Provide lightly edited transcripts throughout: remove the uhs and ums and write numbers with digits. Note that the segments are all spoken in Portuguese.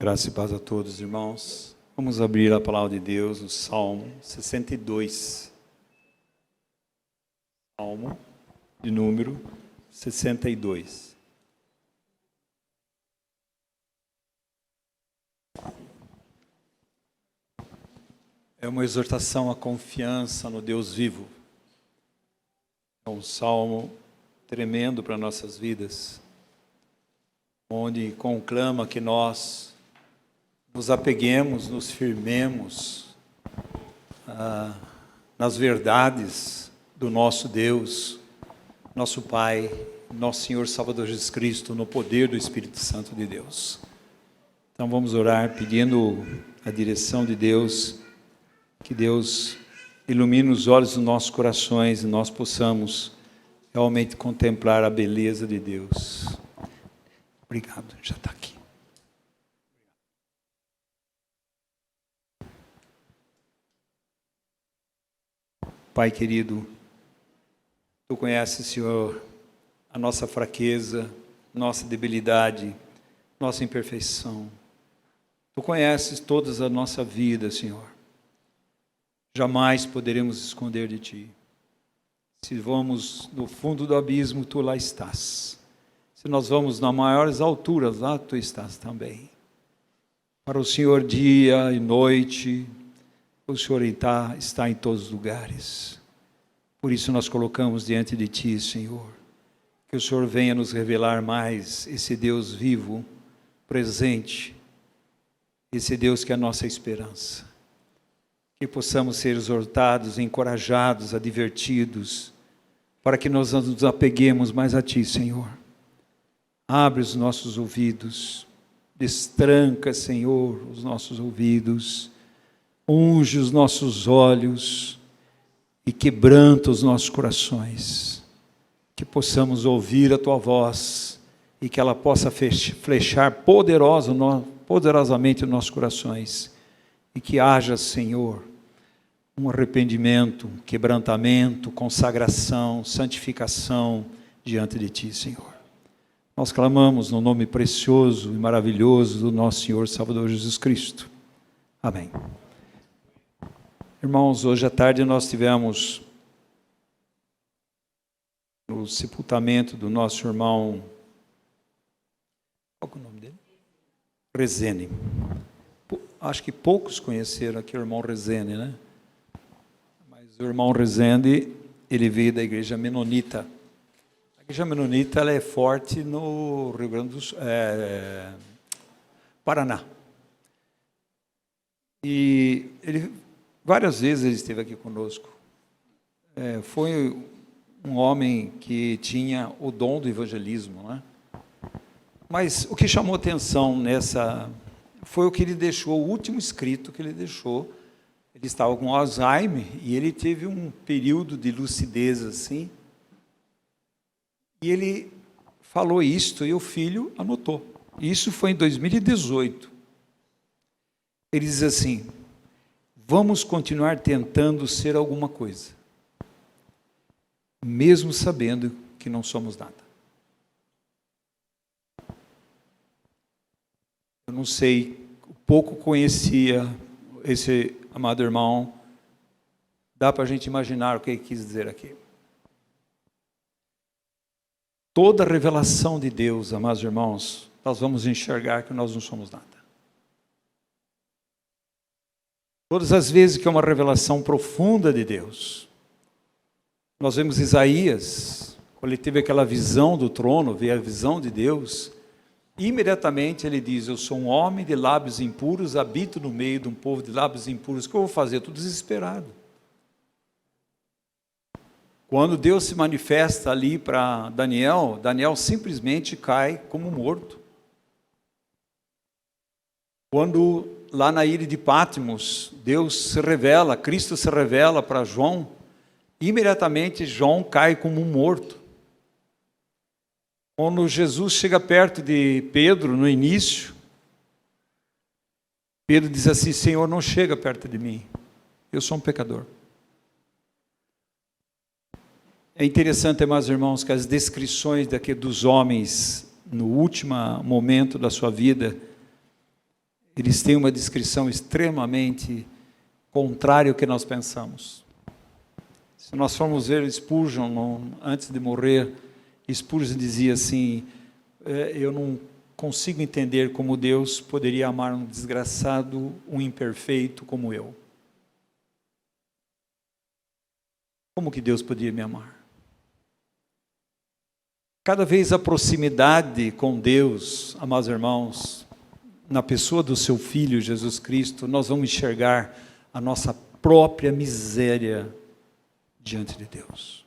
Graça e paz a todos, irmãos. Vamos abrir a palavra de Deus no Salmo 62. Salmo de número 62. É uma exortação à confiança no Deus vivo. É um salmo tremendo para nossas vidas, onde conclama que nós nos apeguemos, nos firmemos nas verdades do nosso Deus, nosso Pai, nosso Senhor Salvador Jesus Cristo, no poder do Espírito Santo de Deus. Então vamos orar pedindo a direção de Deus, que Deus ilumine os olhos dos nossos corações e nós possamos realmente contemplar a beleza de Deus. Obrigado, já está aqui. Pai querido, Tu conheces, Senhor, a nossa fraqueza, nossa debilidade, nossa imperfeição. Tu conheces toda a nossa vida, Senhor. Jamais poderemos esconder de Ti. Se vamos no fundo do abismo, Tu lá estás. Se nós vamos nas maiores alturas, lá Tu estás também. Para o Senhor, dia e noite, o Senhor está em todos os lugares. Por isso nós colocamos diante de Ti, Senhor, que o Senhor venha nos revelar mais esse Deus vivo, presente, esse Deus que é a nossa esperança. Que possamos ser exortados, encorajados, advertidos, para que nós nos apeguemos mais a Ti, Senhor. Abre os nossos ouvidos, destranca, Senhor, os nossos ouvidos, unge os nossos olhos e quebranta os nossos corações, que possamos ouvir a Tua voz e que ela possa flechar poderosamente os nossos corações e que haja, Senhor, um arrependimento, quebrantamento, consagração, santificação diante de Ti, Senhor. Nós clamamos no nome precioso e maravilhoso do nosso Senhor Salvador Jesus Cristo. Amém. Irmãos, hoje à tarde nós tivemos o sepultamento do nosso irmão, qual é o nome dele? Rezende. Acho que poucos conheceram aqui o irmão Rezende, né? Mas o irmão Rezende, ele veio da igreja menonita. A igreja menonita, ela é forte no Rio Grande do Sul, Paraná. E várias vezes ele esteve aqui conosco. Foi um homem que tinha o dom do evangelismo, né? Mas o que chamou atenção foi o que ele deixou, o último escrito que ele deixou. Ele estava com Alzheimer e ele teve um período de lucidez assim. E ele falou isto e o filho anotou. Isso foi em 2018. Ele diz assim: vamos continuar tentando ser alguma coisa, mesmo sabendo que não somos nada. Eu não sei, pouco conhecia esse amado irmão, dá para a gente imaginar o que ele quis dizer aqui. Toda revelação de Deus, amados irmãos, nós vamos enxergar que nós não somos nada. Todas as vezes que é uma revelação profunda de Deus, nós vemos Isaías, quando ele teve aquela visão do trono, veio a visão de Deus, imediatamente ele diz: eu sou um homem de lábios impuros, habito no meio de um povo de lábios impuros, o que eu vou fazer? Estou desesperado. Quando Deus se manifesta ali para Daniel, Daniel simplesmente cai como morto. Quando lá na ilha de Patmos, Deus se revela, Cristo se revela para João, imediatamente João cai como morto. Quando Jesus chega perto de Pedro, no início, Pedro diz assim: Senhor, não chega perto de mim, eu sou um pecador. É interessante, meus irmãos, que as descrições dos homens no último momento da sua vida, eles têm uma descrição extremamente contrária ao que nós pensamos. Se nós formos ver Spurgeon, antes de morrer, Spurgeon dizia assim, eu não consigo entender como Deus poderia amar um desgraçado, um imperfeito como eu. Como que Deus podia me amar? Cada vez a proximidade com Deus, amados irmãos, na pessoa do seu Filho, Jesus Cristo, nós vamos enxergar a nossa própria miséria diante de Deus.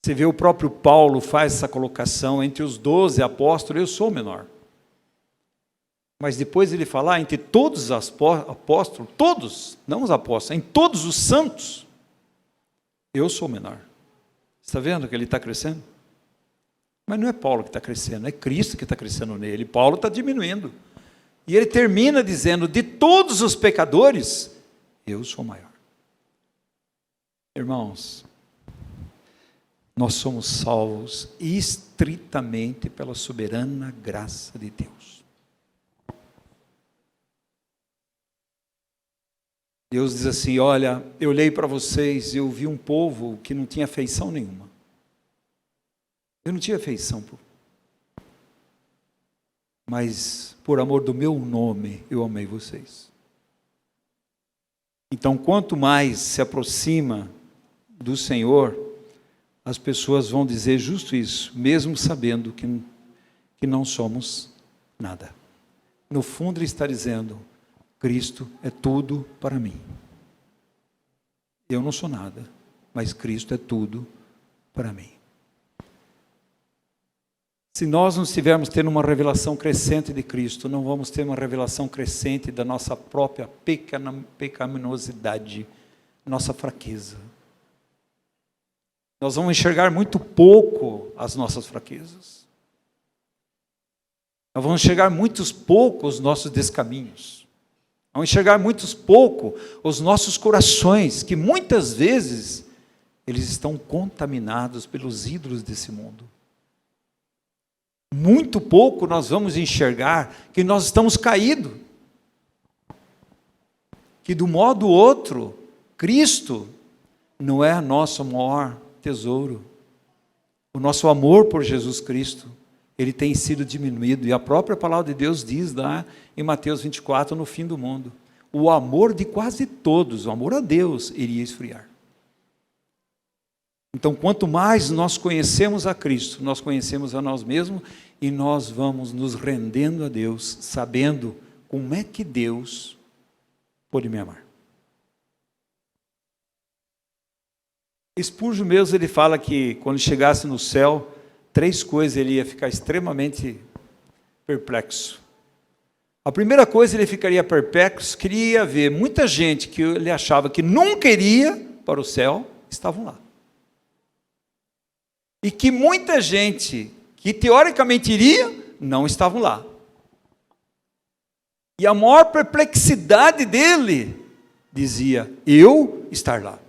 Você vê o próprio Paulo faz essa colocação, entre os 12 apóstolos, eu sou o menor. Mas depois ele fala, entre todos os apóstolos, todos, não os apóstolos, em todos os santos, eu sou o menor. Está vendo que ele está crescendo? Mas não é Paulo que está crescendo, é Cristo que está crescendo nele. Paulo está diminuindo. E ele termina dizendo, de todos os pecadores, eu sou o maior. Irmãos, nós somos salvos estritamente pela soberana graça de Deus. Deus diz assim, olha, eu olhei para vocês e eu vi um povo que não tinha afeição nenhuma. Eu não tinha afeição, mas por amor do meu nome, eu amei vocês. Então, quanto mais se aproxima do Senhor, as pessoas vão dizer justo isso, mesmo sabendo que não somos nada. No fundo, ele está dizendo, Cristo é tudo para mim. Eu não sou nada, mas Cristo é tudo para mim. Se nós não estivermos tendo uma revelação crescente de Cristo, não vamos ter uma revelação crescente da nossa própria pecaminosidade, nossa fraqueza. Nós vamos enxergar muito pouco as nossas fraquezas. Nós vamos enxergar muitos poucos os nossos descaminhos. Vamos enxergar muitos pouco os nossos corações, que muitas vezes eles estão contaminados pelos ídolos desse mundo. Muito pouco nós vamos enxergar que nós estamos caídos. Que do modo ou outro, Cristo não é nosso maior tesouro. O nosso amor por Jesus Cristo, ele tem sido diminuído. E a própria palavra de Deus diz lá em Mateus 24, no fim do mundo, o amor de quase todos, o amor a Deus, iria esfriar. Então, quanto mais nós conhecemos a Cristo, nós conhecemos a nós mesmos e nós vamos nos rendendo a Deus, sabendo como é que Deus pode me amar. Spurgeon mesmo, ele fala que quando chegasse no céu, 3 coisas ele ia ficar extremamente perplexo. A primeira coisa, ele ficaria perplexo, queria ver muita gente que ele achava que nunca iria para o céu, estavam lá. E que muita gente que teoricamente iria, não estavam lá. E a maior perplexidade dele, dizia, eu estar lá.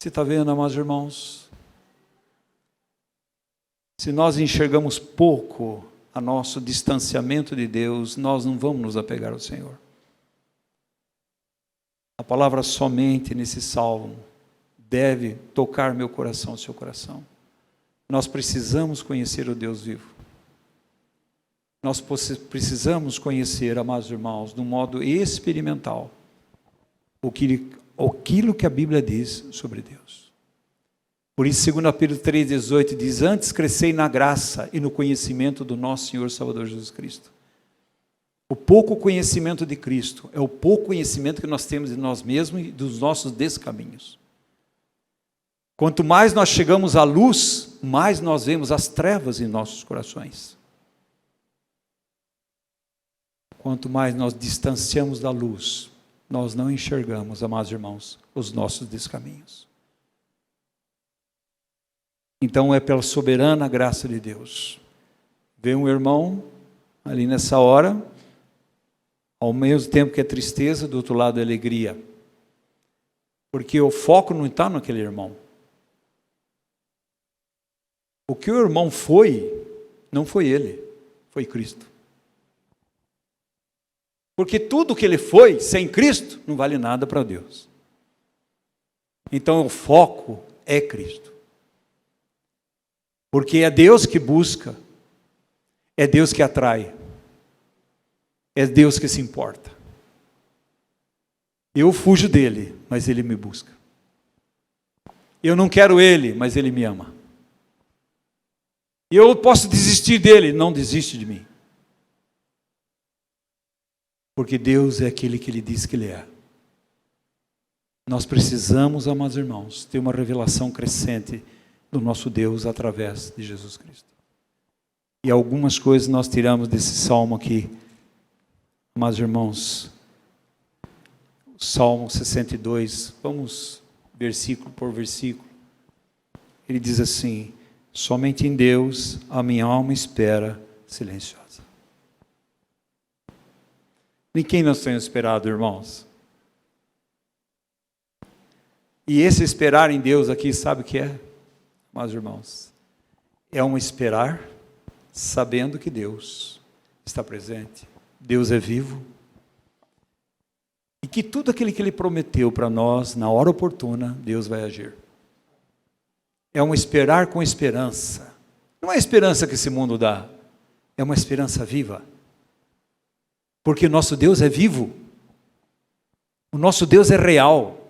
Você está vendo, amados irmãos? Se nós enxergamos pouco a nosso distanciamento de Deus, nós não vamos nos apegar ao Senhor. A palavra somente nesse salmo deve tocar meu coração, seu coração. Nós precisamos conhecer o Deus vivo. Nós precisamos conhecer, amados irmãos, de um modo experimental, aquilo que a Bíblia diz sobre Deus. Por isso, 2 Pedro 3,18 diz, antes crescei na graça e no conhecimento do nosso Senhor Salvador Jesus Cristo. O pouco conhecimento de Cristo é o pouco conhecimento que nós temos de nós mesmos e dos nossos descaminhos. Quanto mais nós chegamos à luz, mais nós vemos as trevas em nossos corações. Quanto mais nós distanciamos da luz, nós não enxergamos, amados irmãos, os nossos descaminhos. Então é pela soberana graça de Deus. Vê um irmão ali nessa hora, ao mesmo tempo que é tristeza, do outro lado é alegria. Porque o foco não está naquele irmão. O que o irmão foi, não foi ele, foi Cristo. Porque tudo que ele foi, sem Cristo, não vale nada para Deus. Então o foco é Cristo. Porque é Deus que busca, é Deus que atrai, é Deus que se importa. Eu fujo dele, mas ele me busca. Eu não quero ele, mas ele me ama. Eu posso desistir dele, não desiste de mim. Porque Deus é aquele que ele diz que ele é. Nós precisamos, amados irmãos, ter uma revelação crescente do nosso Deus através de Jesus Cristo. E algumas coisas nós tiramos desse salmo aqui, amados irmãos. Salmo 62, vamos versículo por versículo. Ele diz assim: somente em Deus a minha alma espera silenciosa. Em quem nós temos esperado, irmãos? E esse esperar em Deus aqui, sabe o que é, amados irmãos? É um esperar sabendo que Deus está presente. Deus é vivo. E que tudo aquilo que Ele prometeu para nós, na hora oportuna, Deus vai agir. É um esperar com esperança. Não é a esperança que esse mundo dá, é uma esperança viva. Porque o nosso Deus é vivo. O nosso Deus é real.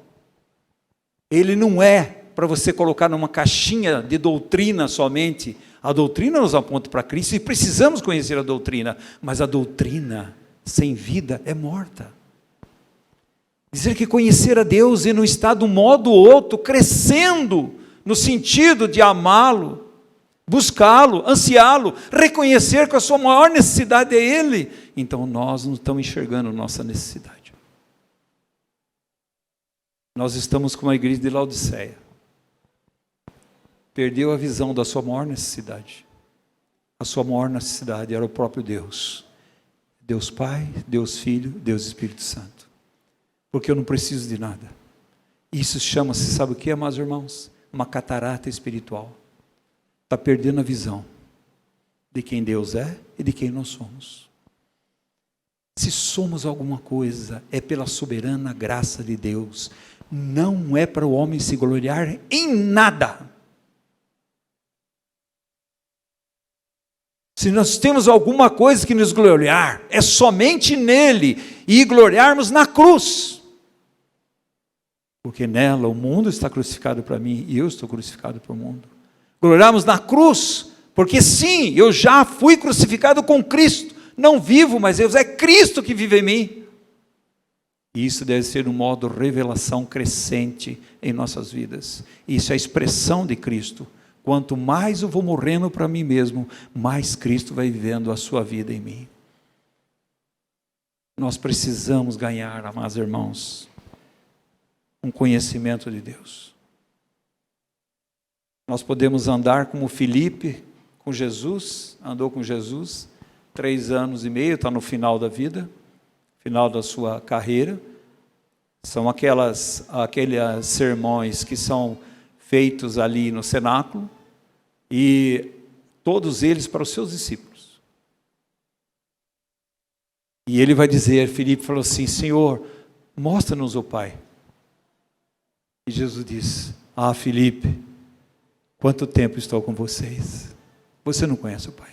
Ele não é para você colocar numa caixinha de doutrina somente. A doutrina nos aponta para Cristo e precisamos conhecer a doutrina. Mas a doutrina sem vida é morta. Dizer que conhecer a Deus e não estar de um modo ou outro, crescendo no sentido de amá-lo, buscá-lo, ansiá-lo, reconhecer que a sua maior necessidade é Ele. Então nós não estamos enxergando nossa necessidade. Nós estamos como a igreja de Laodiceia. Perdeu a visão da sua maior necessidade. A sua maior necessidade era o próprio Deus. Deus Pai, Deus Filho, Deus Espírito Santo. Porque eu não preciso de nada. Isso chama-se, sabe o que, amados irmãos? Uma catarata espiritual. Está perdendo a visão de quem Deus é e de quem nós somos. Se somos alguma coisa, é pela soberana graça de Deus. Não é para o homem se gloriar em nada. Se nós temos alguma coisa que nos gloriar, é somente nele e gloriarmos na cruz. Porque nela o mundo está crucificado para mim e eu estou crucificado para o mundo. Gloriarmos na cruz, porque sim, eu já fui crucificado com Cristo. Não vivo, mas Deus é Cristo que vive em mim. E isso deve ser um modo de revelação crescente em nossas vidas. Isso é a expressão de Cristo. Quanto mais eu vou morrendo para mim mesmo, mais Cristo vai vivendo a sua vida em mim. Nós precisamos ganhar, amados irmãos, um conhecimento de Deus. Nós podemos andar como Filipe com Jesus, andou com Jesus 3 anos e meio, está no final da vida, final da sua carreira. São aqueles sermões que são feitos ali no cenáculo, e todos eles para os seus discípulos. E ele vai dizer, Filipe falou assim: Senhor, mostra-nos o Pai. E Jesus diz: Filipe, quanto tempo estou com vocês? Você não conhece o Pai.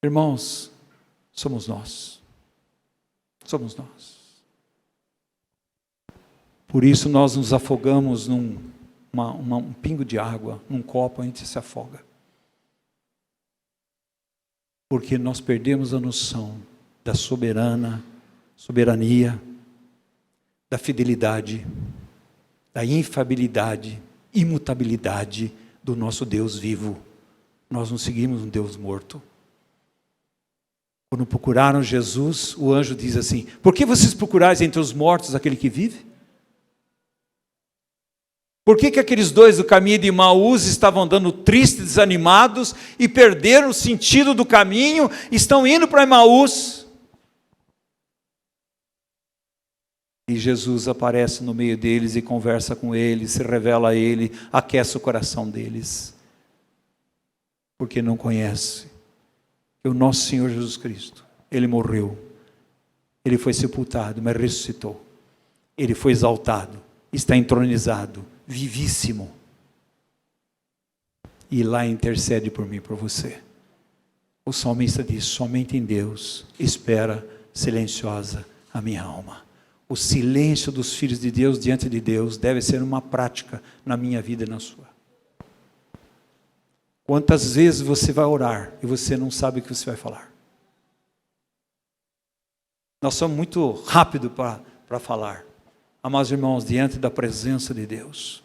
Irmãos, somos nós. Somos nós. Por isso nós nos afogamos num pingo de água, num copo, a gente se afoga. Porque nós perdemos a noção da soberania, da fidelidade, da infabilidade, imutabilidade do nosso Deus vivo. Nós não seguimos um Deus morto. Quando procuraram Jesus, o anjo diz assim: por que vocês procurais entre os mortos aquele que vive? Por que aqueles 2 do caminho de Emaús estavam andando tristes, desanimados e perderam o sentido do caminho, estão indo para Emaús? E Jesus aparece no meio deles e conversa com eles, se revela a ele, aquece o coração deles. Porque não conhece que o nosso Senhor Jesus Cristo Ele morreu. Ele foi sepultado, mas ressuscitou. Ele foi exaltado, está entronizado, vivíssimo. E lá intercede por mim, por você. O salmista diz: somente em Deus espera silenciosa a minha alma. O silêncio dos filhos de Deus diante de Deus deve ser uma prática na minha vida e na sua. Quantas vezes você vai orar e você não sabe o que você vai falar? Nós somos muito rápidos para falar. Amados irmãos, diante da presença de Deus.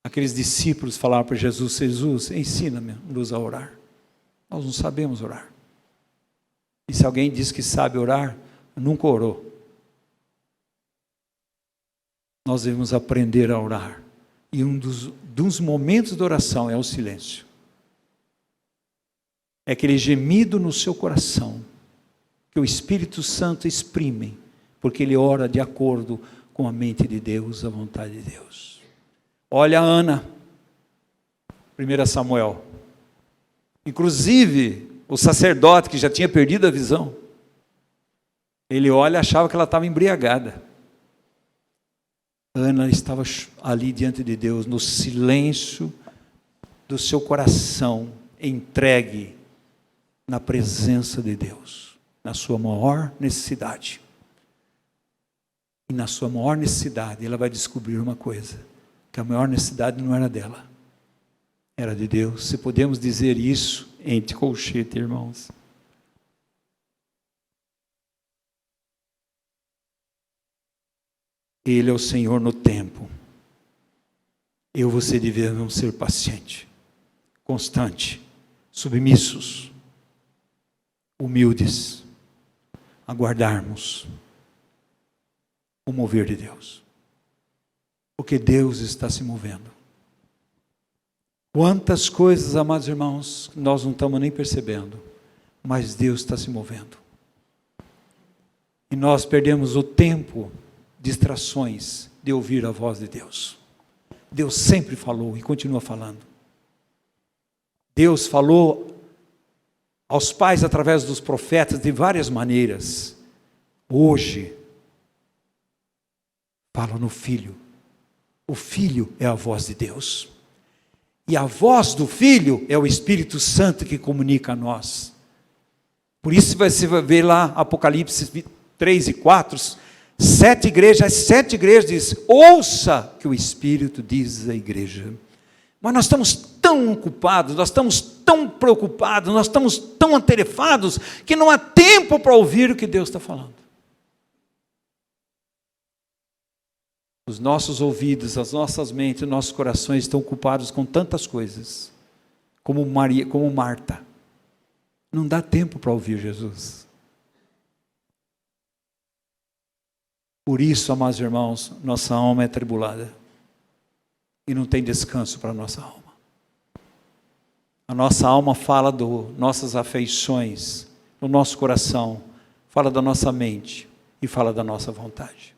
Aqueles discípulos falaram para Jesus: Jesus, ensina-nos a orar. Nós não sabemos orar. E se alguém diz que sabe orar, nunca orou. Nós devemos aprender a orar. E um dos momentos de oração é o silêncio. É aquele gemido no seu coração, que o Espírito Santo exprime, porque ele ora de acordo com a mente de Deus, a vontade de Deus. Olha a Ana, 1 Samuel. Inclusive, o sacerdote que já tinha perdido a visão, ele olha e achava que ela estava embriagada. Ana estava ali diante de Deus, no silêncio do seu coração, entregue na presença de Deus, na sua maior necessidade. E na sua maior necessidade, ela vai descobrir uma coisa, que a maior necessidade não era dela, era de Deus. Se podemos dizer isso entre colchete, irmãos. Ele é o Senhor no tempo. Eu e você devemos ser paciente, constante, submissos, humildes, aguardarmos o mover de Deus. Porque Deus está se movendo. Quantas coisas, amados irmãos, nós não estamos nem percebendo, mas Deus está se movendo. E nós perdemos o tempo, distrações de ouvir a voz de Deus. Deus sempre falou e continua falando. Deus falou aos pais através dos profetas de várias maneiras. Hoje, fala no Filho. O Filho é a voz de Deus. E a voz do Filho é o Espírito Santo que comunica a nós. Por isso você vai ver lá Apocalipse 3 e 4, 7 igrejas diz: ouça que o Espírito diz à igreja. Mas nós estamos tão ocupados, nós estamos tão preocupados, nós estamos tão atarefados, que não há tempo para ouvir o que Deus está falando. Os nossos ouvidos, as nossas mentes, os nossos corações estão ocupados com tantas coisas, como Maria, como Marta. Não dá tempo para ouvir Jesus. Por isso, amados irmãos, nossa alma é atribulada. E não tem descanso para a nossa alma. A nossa alma fala das nossas afeições, do nosso coração, fala da nossa mente e fala da nossa vontade.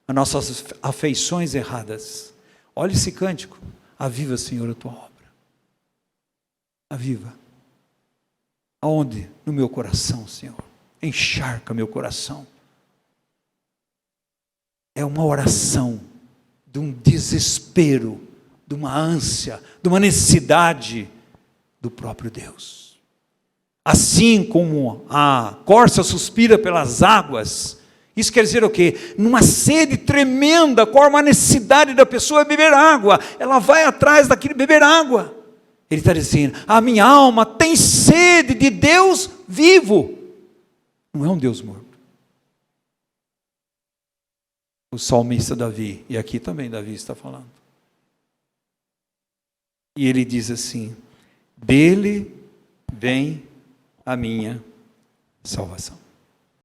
As nossas afeições erradas. Olha esse cântico. Aviva, Senhor, a tua obra. Aviva. Aonde? No meu coração, Senhor. Encharca meu coração. É uma oração de um desespero, de uma ânsia, de uma necessidade do próprio Deus. Assim como a corça suspira pelas águas, isso quer dizer o quê? Numa sede tremenda, qual uma necessidade da pessoa é beber água, ela vai atrás daquele beber água. Ele está dizendo: a minha alma tem sede de Deus vivo, não é um Deus morto. O salmista Davi, e aqui também Davi está falando. E ele diz assim: dele vem a minha salvação.